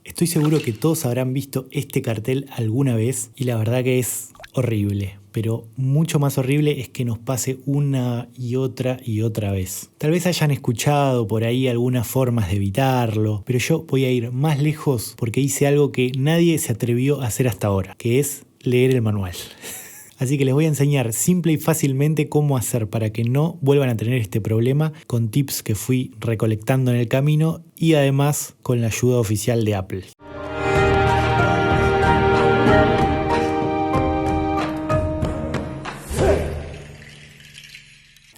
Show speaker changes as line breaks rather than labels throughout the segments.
Estoy seguro que todos habrán visto este cartel alguna vez y la verdad que es horrible, pero mucho más horrible es que nos pase una y otra vez. Tal vez hayan escuchado por ahí algunas formas de evitarlo, pero yo voy a ir más lejos porque hice algo que nadie se atrevió a hacer hasta ahora, que es leer el manual. Así que les voy a enseñar simple y fácilmente cómo hacer para que no vuelvan a tener este problema con tips que fui recolectando en el camino y además con la ayuda oficial de Apple.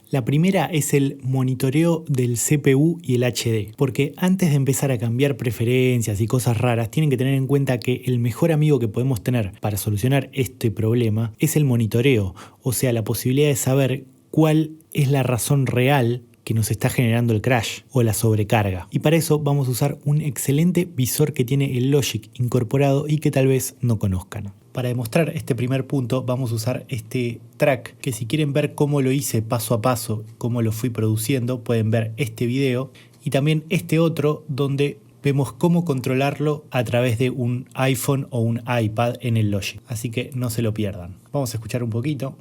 La primera es el monitoreo del CPU y el HD, porque antes de empezar a cambiar preferencias y cosas raras, tienen que tener en cuenta que el mejor amigo que podemos tener para solucionar este problema es el monitoreo, o sea, la posibilidad de saber cuál es la razón real que nos está generando el crash o la sobrecarga. Y para eso vamos a usar un excelente visor que tiene el Logic incorporado y que tal vez no conozcan. Para demostrar este primer punto vamos a usar este track que si quieren ver cómo lo hice paso a paso, cómo lo fui produciendo, pueden ver este video y también este otro donde vemos cómo controlarlo a través de un iPhone o un iPad en el Logic. Así que no se lo pierdan. Vamos a escuchar un poquito.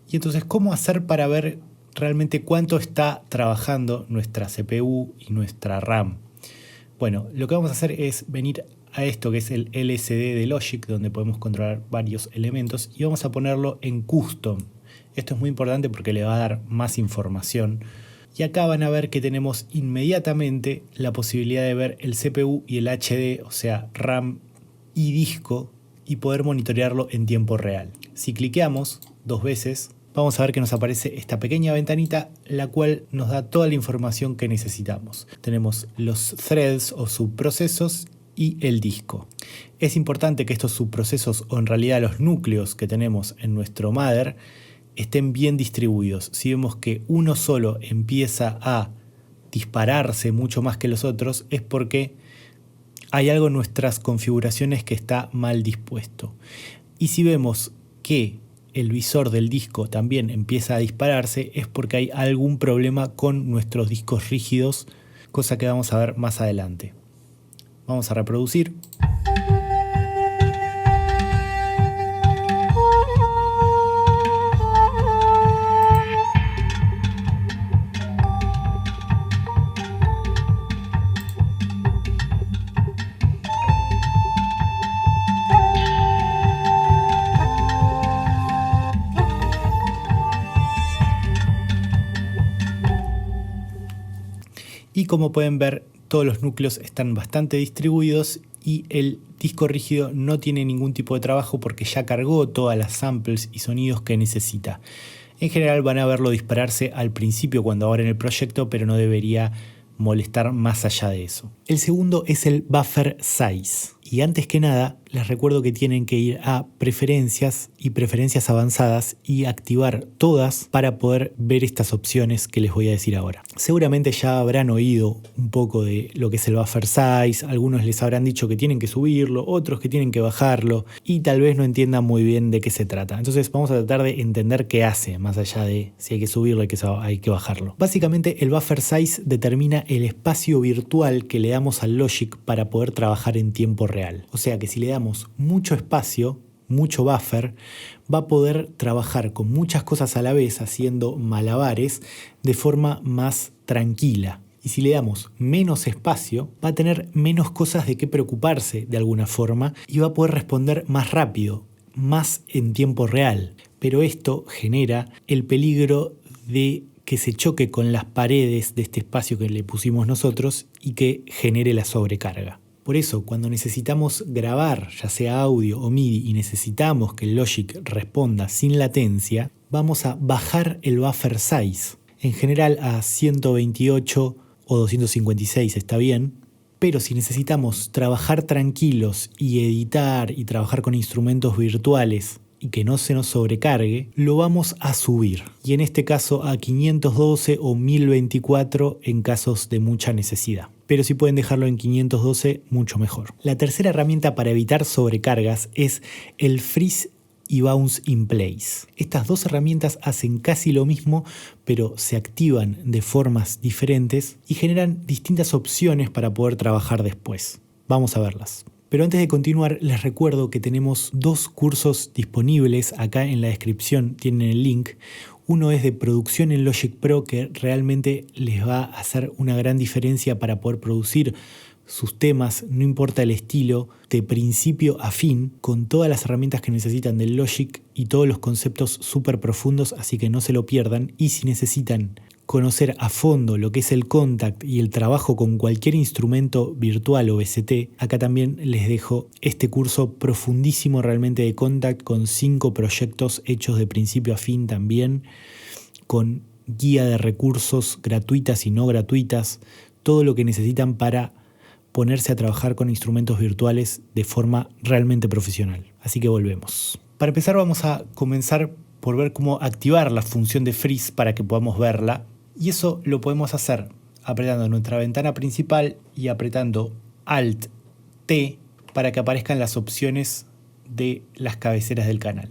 Y entonces, ¿cómo hacer para ver realmente cuánto está trabajando nuestra CPU y nuestra RAM? Bueno, lo que vamos a hacer es venir a esto que es el LCD de Logic, donde podemos controlar varios elementos, y vamos a ponerlo en Custom. Esto es muy importante porque le va a dar más información. Y acá van a ver que tenemos inmediatamente la posibilidad de ver el CPU y el HD, o sea, RAM y disco, y poder monitorearlo en tiempo real. Si cliqueamos 2 veces, vamos a ver que nos aparece esta pequeña ventanita, la cual nos da toda la información que necesitamos. Tenemos los threads o subprocesos y el disco. Es importante que estos subprocesos, o en realidad los núcleos que tenemos en nuestro mother, estén bien distribuidos. Si vemos que uno solo empieza a dispararse mucho más que los otros, es porque hay algo en nuestras configuraciones que está mal dispuesto. Y si vemos que el visor del disco también empieza a dispararse, es porque hay algún problema con nuestros discos rígidos, cosa que vamos a ver más adelante. Vamos a reproducir. Y como pueden ver, todos los núcleos están bastante distribuidos y el disco rígido no tiene ningún tipo de trabajo porque ya cargó todas las samples y sonidos que necesita. En general van a verlo dispararse al principio cuando abren el proyecto, pero no debería molestar más allá de eso. El segundo es el buffer size. Y antes que nada, les recuerdo que tienen que ir a preferencias y preferencias avanzadas y activar todas para poder ver estas opciones que les voy a decir ahora. Seguramente ya habrán oído un poco de lo que es el buffer size, algunos les habrán dicho que tienen que subirlo, otros que tienen que bajarlo y tal vez no entiendan muy bien de qué se trata. Entonces vamos a tratar de entender qué hace, más allá de si hay que subirlo o hay que bajarlo. Básicamente el buffer size determina el espacio virtual que le damos al Logic para poder trabajar en tiempo real. O sea que si le damos mucho espacio, mucho buffer, va a poder trabajar con muchas cosas a la vez haciendo malabares de forma más tranquila. Y si le damos menos espacio, va a tener menos cosas de qué preocuparse de alguna forma y va a poder responder más rápido, más en tiempo real. Pero esto genera el peligro de que se choque con las paredes de este espacio que le pusimos nosotros y que genere la sobrecarga. Por eso, cuando necesitamos grabar, ya sea audio o MIDI, y necesitamos que el Logic responda sin latencia, vamos a bajar el buffer size. En general a 128 o 256 está bien, pero si necesitamos trabajar tranquilos y editar y trabajar con instrumentos virtuales y que no se nos sobrecargue, lo vamos a subir. Y en este caso a 512 o 1024 en casos de mucha necesidad. Pero si pueden dejarlo en 512, mucho mejor. La tercera herramienta para evitar sobrecargas es el Freeze y Bounce in Place. Estas dos herramientas hacen casi lo mismo, pero se activan de formas diferentes y generan distintas opciones para poder trabajar después. Vamos a verlas. Pero antes de continuar, les recuerdo que tenemos 2 cursos disponibles. Acá en la descripción tienen el link. Uno es de producción en Logic Pro, que realmente les va a hacer una gran diferencia para poder producir sus temas, no importa el estilo, de principio a fin, con todas las herramientas que necesitan del Logic y todos los conceptos súper profundos, así que no se lo pierdan. Y si necesitan conocer a fondo lo que es el Kontakt y el trabajo con cualquier instrumento virtual o VST, acá también les dejo este curso profundísimo realmente de Kontakt, con 5 proyectos hechos de principio a fin también, con guía de recursos gratuitas y no gratuitas, todo lo que necesitan para ponerse a trabajar con instrumentos virtuales de forma realmente profesional. Así que volvemos. Para empezar vamos a comenzar por ver cómo activar la función de Freeze para que podamos verla. Y eso lo podemos hacer apretando nuestra ventana principal y apretando Alt-T para que aparezcan las opciones de las cabeceras del canal.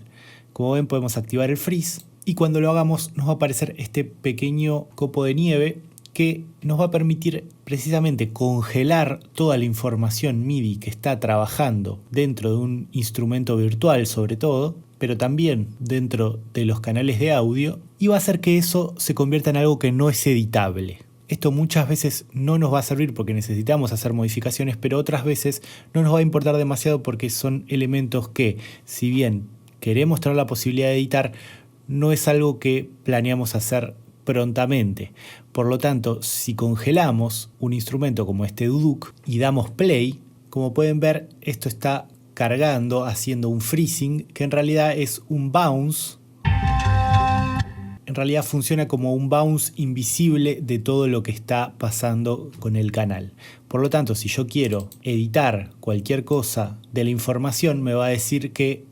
Como ven, podemos activar el Freeze y cuando lo hagamos nos va a aparecer este pequeño copo de nieve que nos va a permitir precisamente congelar toda la información MIDI que está trabajando dentro de un instrumento virtual sobre todo, pero también dentro de los canales de audio, y va a hacer que eso se convierta en algo que no es editable. Esto muchas veces no nos va a servir porque necesitamos hacer modificaciones, pero otras veces no nos va a importar demasiado porque son elementos que, si bien queremos tener la posibilidad de editar, no es algo que planeamos hacer prontamente. Por lo tanto, si congelamos un instrumento como este Duduk y damos play, como pueden ver, esto está cargando, haciendo un freezing, que en realidad es un bounce. En realidad funciona como un bounce invisible de todo lo que está pasando con el canal. Por lo tanto, si yo quiero editar cualquier cosa de la información, me va a decir que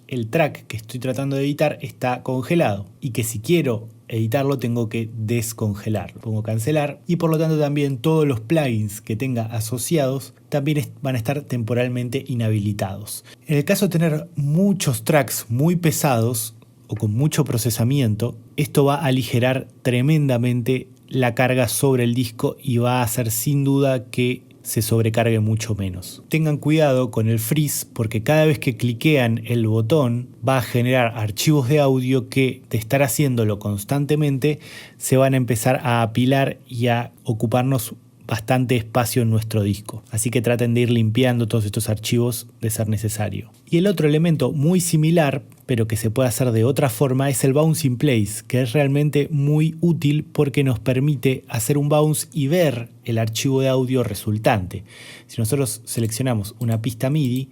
el track que estoy tratando de editar está congelado y que si quiero editarlo tengo que descongelarlo. Pongo cancelar y por lo tanto también todos los plugins que tenga asociados también van a estar temporalmente inhabilitados. En el caso de tener muchos tracks muy pesados o con mucho procesamiento, esto va a aligerar tremendamente la carga sobre el disco y va a hacer sin duda que se sobrecargue mucho menos. Tengan cuidado con el freeze porque cada vez que cliquean el botón va a generar archivos de audio que, de estar haciéndolo constantemente, se van a empezar a apilar y a ocuparnos bastante espacio en nuestro disco. Así que traten de ir limpiando todos estos archivos de ser necesario. Y el otro elemento muy similar, pero que se puede hacer de otra forma, es el Bounce in Place, que es realmente muy útil porque nos permite hacer un bounce y ver el archivo de audio resultante. Si nosotros seleccionamos una pista MIDI,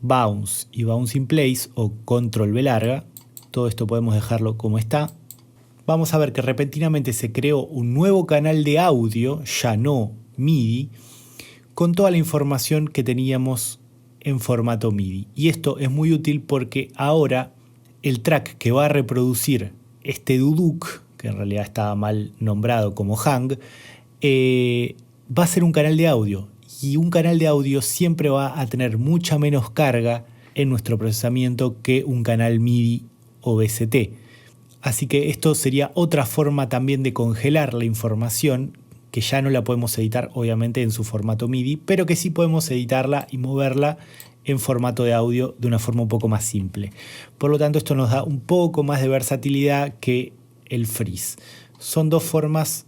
Bounce y Bounce in Place o Control V larga, todo esto podemos dejarlo como está. Vamos a ver que repentinamente se creó un nuevo canal de audio, ya no MIDI, con toda la información que teníamos en formato MIDI. Y esto es muy útil porque ahora el track que va a reproducir este Duduk, que en realidad estaba mal nombrado como Hang, va a ser un canal de audio. Y un canal de audio siempre va a tener mucha menos carga en nuestro procesamiento que un canal MIDI o VST. Así que esto sería otra forma también de congelar la información que ya no la podemos editar obviamente en su formato MIDI, pero que sí podemos editarla y moverla en formato de audio de una forma un poco más simple. Por lo tanto, esto nos da un poco más de versatilidad que el freeze. Son dos formas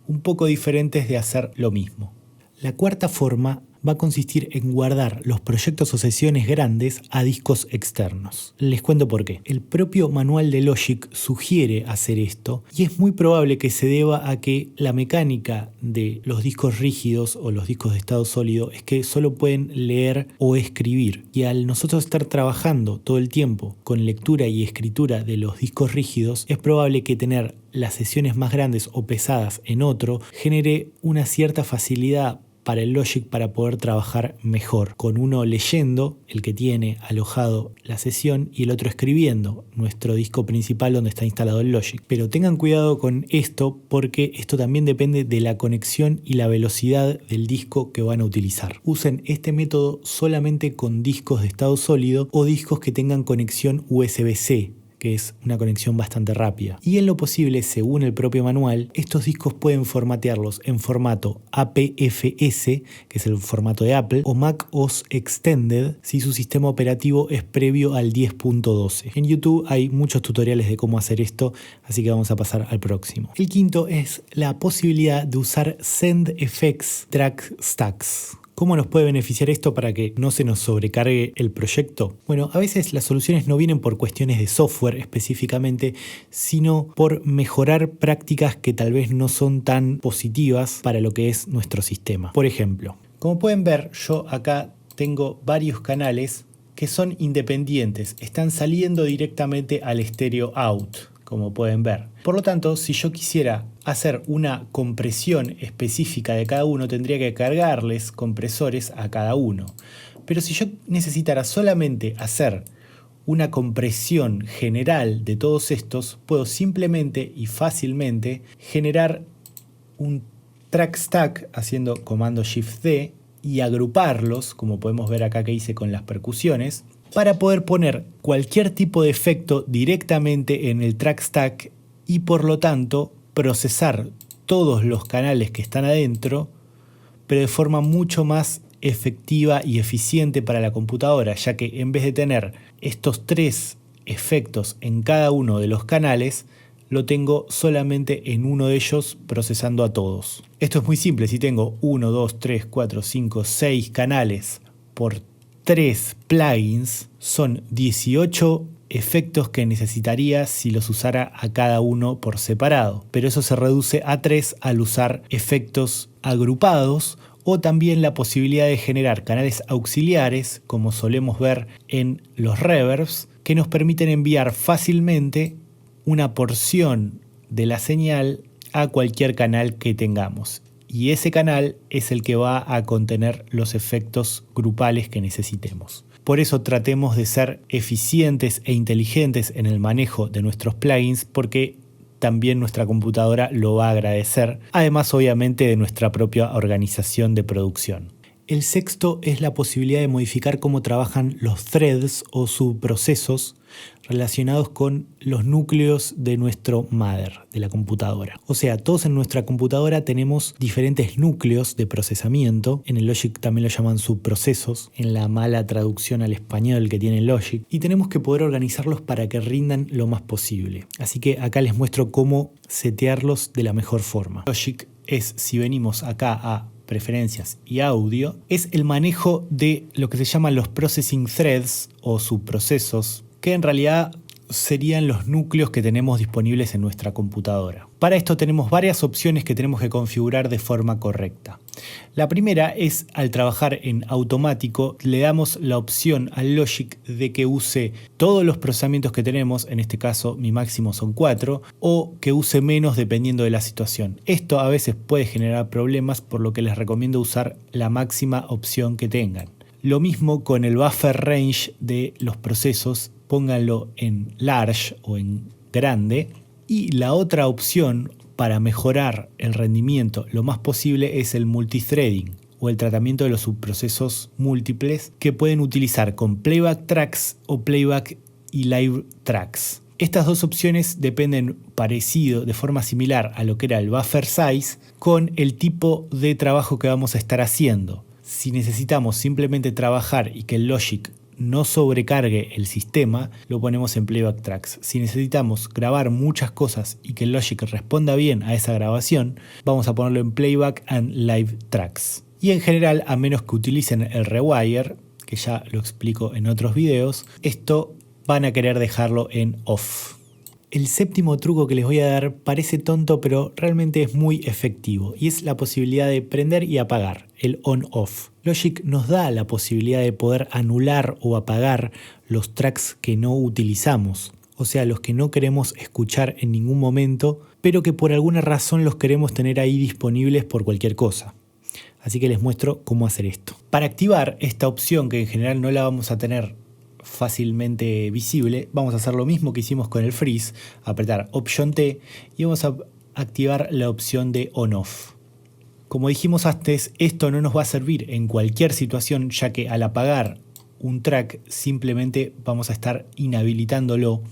un poco diferentes de hacer lo mismo. La cuarta forma va a consistir en guardar los proyectos o sesiones grandes a discos externos. Les cuento por qué. El propio manual de Logic sugiere hacer esto y es muy probable que se deba a que la mecánica de los discos rígidos o los discos de estado sólido es que solo pueden leer o escribir, y al nosotros estar trabajando todo el tiempo con lectura y escritura de los discos rígidos, es probable que tener las sesiones más grandes o pesadas en otro genere una cierta facilidad para el Logic para poder trabajar mejor, con uno leyendo, el que tiene alojado la sesión, y el otro escribiendo, nuestro disco principal donde está instalado el Logic. Pero tengan cuidado con esto porque esto también depende de la conexión y la velocidad del disco que van a utilizar. Usen este método solamente con discos de estado sólido o discos que tengan conexión USB-C, que es una conexión bastante rápida. Y en lo posible, según el propio manual, estos discos pueden formatearlos en formato APFS, que es el formato de Apple, o Mac OS Extended si su sistema operativo es previo al 10.12. En YouTube hay muchos tutoriales de cómo hacer esto, así que vamos a pasar al próximo. El quinto es la posibilidad de usar SendFX Track Stacks. ¿Cómo nos puede beneficiar esto para que no se nos sobrecargue el proyecto? Bueno, a veces las soluciones no vienen por cuestiones de software específicamente, sino por mejorar prácticas que tal vez no son tan positivas para lo que es nuestro sistema. Por ejemplo, como pueden ver, yo acá tengo varios canales que son independientes, están saliendo directamente al stereo out, como pueden ver. Por lo tanto, si yo quisiera hacer una compresión específica de cada uno, tendría que cargarles compresores a cada uno. Pero si yo necesitara solamente hacer una compresión general de todos estos, puedo simplemente y fácilmente generar un track stack haciendo comando Shift D y agruparlos, como podemos ver acá que hice con las percusiones, para poder poner cualquier tipo de efecto directamente en el track stack y por lo tanto procesar todos los canales que están adentro, pero de forma mucho más efectiva y eficiente para la computadora, ya que en vez de tener estos 3 efectos en cada uno de los canales, lo tengo solamente en uno de ellos procesando a todos. Esto es muy simple, si tengo 1, 2, 3, 4, 5, 6 canales por 3 plugins, son 18 efectos que necesitaría si los usara a cada uno por separado, pero eso se reduce a 3 al usar efectos agrupados o también la posibilidad de generar canales auxiliares, como solemos ver en los reverbs, que nos permiten enviar fácilmente una porción de la señal a cualquier canal que tengamos. Y ese canal es el que va a contener los efectos grupales que necesitemos. Por eso tratemos de ser eficientes e inteligentes en el manejo de nuestros plugins, porque también nuestra computadora lo va a agradecer, además obviamente de nuestra propia organización de producción. El sexto es la posibilidad de modificar cómo trabajan los threads o subprocesos relacionados con los núcleos de nuestro mother, de la computadora. O sea, todos en nuestra computadora tenemos diferentes núcleos de procesamiento. En el Logic también lo llaman subprocesos, en la mala traducción al español que tiene Logic. Y tenemos que poder organizarlos para que rindan lo más posible. Así que acá les muestro cómo setearlos de la mejor forma. Logic es, si venimos acá a preferencias y audio, es el manejo de lo que se llaman los processing threads o subprocesos, que en realidad serían los núcleos que tenemos disponibles en nuestra computadora. Para esto tenemos varias opciones que tenemos que configurar de forma correcta. La primera es, al trabajar en automático, le damos la opción al Logic de que use todos los procesamientos que tenemos, en este caso mi máximo son 4, o que use menos dependiendo de la situación. Esto a veces puede generar problemas, por lo que les recomiendo usar la máxima opción que tengan. Lo mismo con el buffer range de los procesos, pónganlo en large o en grande. Y la otra opción para mejorar el rendimiento lo más posible es el multithreading o el tratamiento de los subprocesos múltiples que pueden utilizar con playback tracks o playback y live tracks. Estas dos opciones dependen parecido, de forma similar a lo que era el buffer size, con el tipo de trabajo que vamos a estar haciendo. Si necesitamos simplemente trabajar y que el Logic no sobrecargue el sistema, lo ponemos en playback tracks. Si necesitamos grabar muchas cosas y que el Logic responda bien a esa grabación, vamos a ponerlo en playback and live tracks. Y en general, a menos que utilicen el rewire, que ya lo explico en otros videos, esto van a querer dejarlo en off. El séptimo truco que les voy a dar parece tonto, pero realmente es muy efectivo, y es la posibilidad de prender y apagar, el on-off. Logic nos da la posibilidad de poder anular o apagar los tracks que no utilizamos, o sea, los que no queremos escuchar en ningún momento, pero que por alguna razón los queremos tener ahí disponibles por cualquier cosa. Así que les muestro cómo hacer esto. Para activar esta opción, que en general no la vamos a tener fácilmente visible, vamos a hacer lo mismo que hicimos con el freeze, apretar Option T y vamos a activar la opción de On-Off. Como dijimos antes, esto no nos va a servir en cualquier situación, ya que al apagar un track simplemente vamos a estar inhabilitándolo,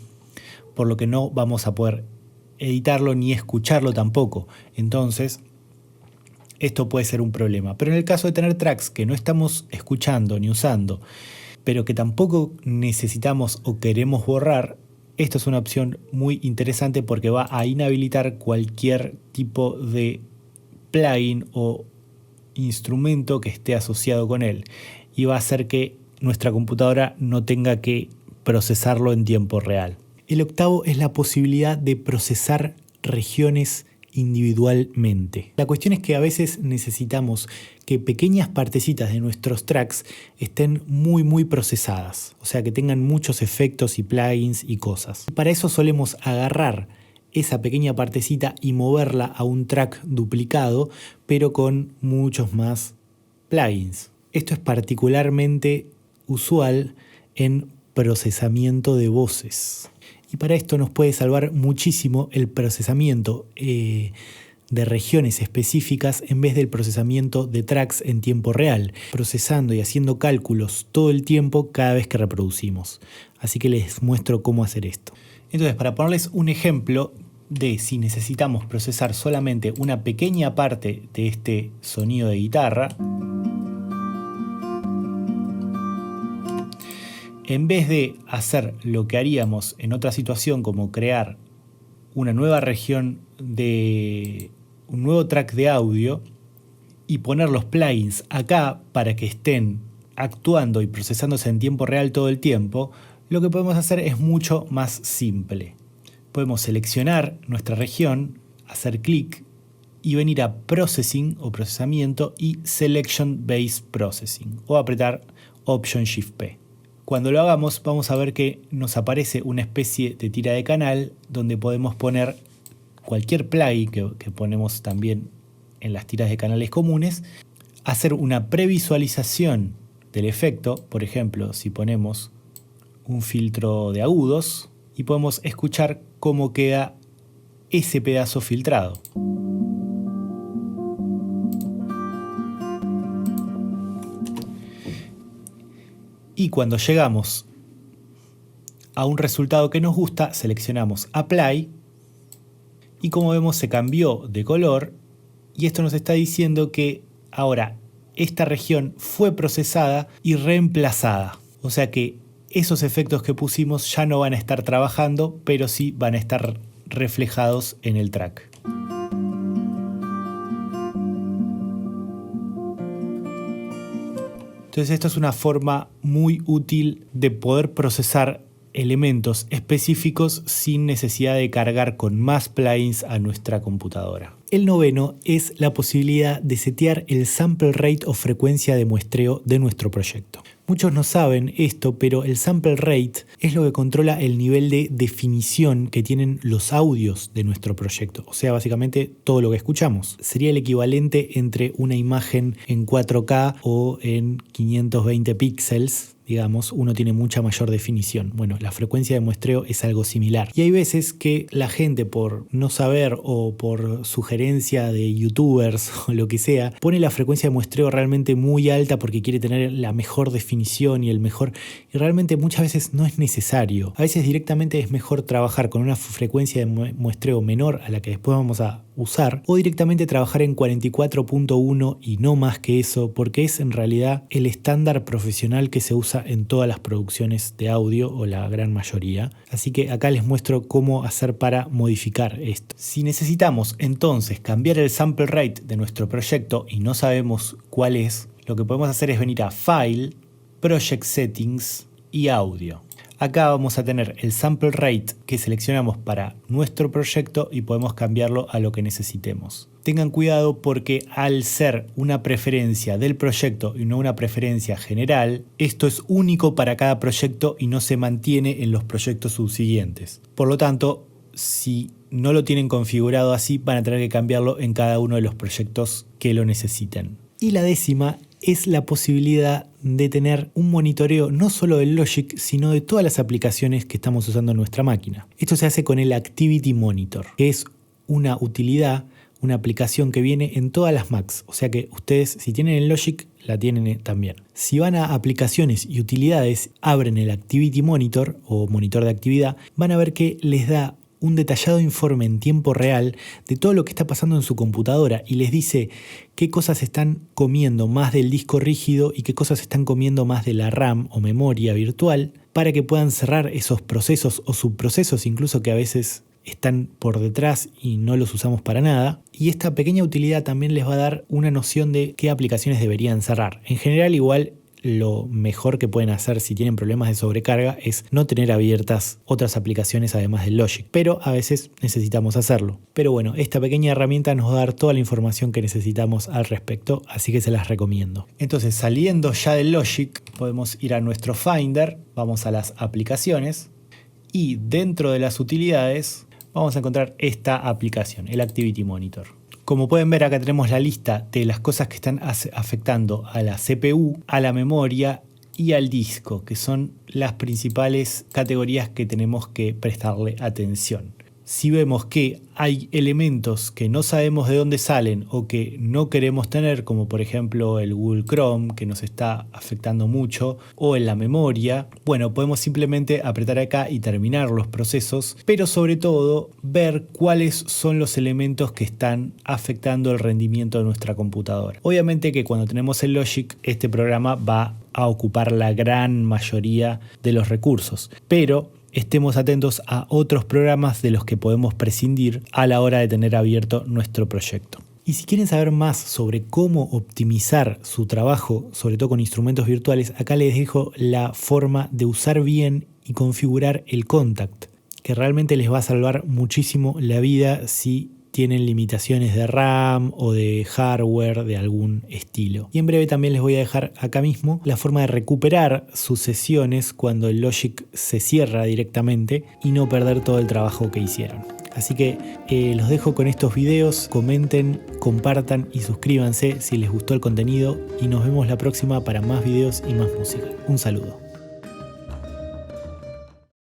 por lo que no vamos a poder editarlo ni escucharlo tampoco. Entonces, esto puede ser un problema. Pero en el caso de tener tracks que no estamos escuchando ni usando, pero que tampoco necesitamos o queremos borrar, esto es una opción muy interesante porque va a inhabilitar cualquier tipo de plugin o instrumento que esté asociado con él y va a hacer que nuestra computadora no tenga que procesarlo en tiempo real. El octavo es la posibilidad de procesar regiones individualmente. La cuestión es que a veces necesitamos que pequeñas partecitas de nuestros tracks estén muy procesadas, o sea que tengan muchos efectos y plugins y cosas. Para eso solemos agarrar esa pequeña partecita y moverla a un track duplicado, pero con muchos más plugins. Esto es particularmente usual en procesamiento de voces. Y para esto nos puede salvar muchísimo el procesamiento de regiones específicas en vez del procesamiento de tracks en tiempo real, procesando y haciendo cálculos todo el tiempo cada vez que reproducimos. Así que les muestro cómo hacer esto. Entonces, para ponerles un ejemplo de si necesitamos procesar solamente una pequeña parte de este sonido de guitarra, en vez de hacer lo que haríamos en otra situación como crear una nueva región de un nuevo track de audio y poner los plugins acá para que estén actuando y procesándose en tiempo real todo el tiempo, lo que podemos hacer es mucho más simple. Podemos seleccionar nuestra región, hacer clic y venir a Processing o procesamiento y Selection Based Processing o apretar Option Shift P. Cuando lo hagamos vamos a ver que nos aparece una especie de tira de canal donde podemos poner cualquier plugin que ponemos también en las tiras de canales comunes, hacer una previsualización del efecto, por ejemplo, si ponemos un filtro de agudos y podemos escuchar cómo queda ese pedazo filtrado. Y cuando llegamos a un resultado que nos gusta, seleccionamos Apply y como vemos se cambió de color y esto nos está diciendo que ahora esta región fue procesada y reemplazada. O sea que esos efectos que pusimos ya no van a estar trabajando, pero sí van a estar reflejados en el track. Entonces esto es una forma muy útil de poder procesar elementos específicos sin necesidad de cargar con más plugins a nuestra computadora. El noveno es la posibilidad de setear el sample rate o frecuencia de muestreo de nuestro proyecto. Muchos no saben esto, pero el sample rate es lo que controla el nivel de definición que tienen los audios de nuestro proyecto. O sea, básicamente todo lo que escuchamos. Sería el equivalente entre una imagen en 4K o en 520 píxeles. Digamos, uno tiene mucha mayor definición. Bueno, la frecuencia de muestreo es algo similar. Y hay veces que la gente, por no saber o por sugerencia de youtubers o lo que sea, pone la frecuencia de muestreo realmente muy alta porque quiere tener la mejor definición y el mejor... Y realmente muchas veces no es necesario. A veces directamente es mejor trabajar con una frecuencia de muestreo menor a la que después vamos a usar, o directamente trabajar en 44.1 y no más que eso, porque es en realidad el estándar profesional que se usa en todas las producciones de audio o la gran mayoría. Así que acá les muestro cómo hacer para modificar esto. Si necesitamos entonces cambiar el sample rate de nuestro proyecto y no sabemos cuál es, lo que podemos hacer es venir a File, Project Settings y Audio. Acá vamos a tener el sample rate que seleccionamos para nuestro proyecto y podemos cambiarlo a lo que necesitemos. Tengan cuidado porque al ser una preferencia del proyecto y no una preferencia general, esto es único para cada proyecto y no se mantiene en los proyectos subsiguientes. Por lo tanto, si no lo tienen configurado así, van a tener que cambiarlo en cada uno de los proyectos que lo necesiten. Y la 10ª es la posibilidad de tener un monitoreo no solo del Logic, sino de todas las aplicaciones que estamos usando en nuestra máquina. Esto se hace con el Activity Monitor, que es una utilidad, una aplicación que viene en todas las Macs. O sea que ustedes, si tienen el Logic, la tienen también. Si van a aplicaciones y utilidades, abren el Activity Monitor o monitor de actividad, van a ver que les da un detallado informe en tiempo real de todo lo que está pasando en su computadora y les dice qué cosas están comiendo más del disco rígido y qué cosas están comiendo más de la RAM o memoria virtual para que puedan cerrar esos procesos o subprocesos incluso que a veces están por detrás y no los usamos para nada. Y esta pequeña utilidad también les va a dar una noción de qué aplicaciones deberían cerrar. En general, igual, lo mejor que pueden hacer si tienen problemas de sobrecarga es no tener abiertas otras aplicaciones además del Logic, pero a veces necesitamos hacerlo. Pero bueno, esta pequeña herramienta nos va a dar toda la información que necesitamos al respecto, así que se las recomiendo. Entonces, saliendo ya del Logic, podemos ir a nuestro Finder, vamos a las aplicaciones y dentro de las utilidades vamos a encontrar esta aplicación, el Activity Monitor. Como pueden ver, acá tenemos la lista de las cosas que están afectando a la CPU, a la memoria y al disco, que son las principales categorías que tenemos que prestarle atención. Si vemos que hay elementos que no sabemos de dónde salen o que no queremos tener, como por ejemplo el Google Chrome, que nos está afectando mucho, o en la memoria, bueno, podemos simplemente apretar acá y terminar los procesos, pero sobre todo ver cuáles son los elementos que están afectando el rendimiento de nuestra computadora. Obviamente que cuando tenemos el Logic, este programa va a ocupar la gran mayoría de los recursos, pero estemos atentos a otros programas de los que podemos prescindir a la hora de tener abierto nuestro proyecto. Y si quieren saber más sobre cómo optimizar su trabajo, sobre todo con instrumentos virtuales, acá les dejo la forma de usar bien y configurar el Contact, que realmente les va a salvar muchísimo la vida si tienen limitaciones de RAM o de hardware de algún estilo. Y en breve también les voy a dejar acá mismo la forma de recuperar sus sesiones cuando el Logic se cierra directamente y no perder todo el trabajo que hicieron. Así que los dejo con estos videos, comenten, compartan y suscríbanse si les gustó el contenido y nos vemos la próxima para más videos y más música. Un saludo.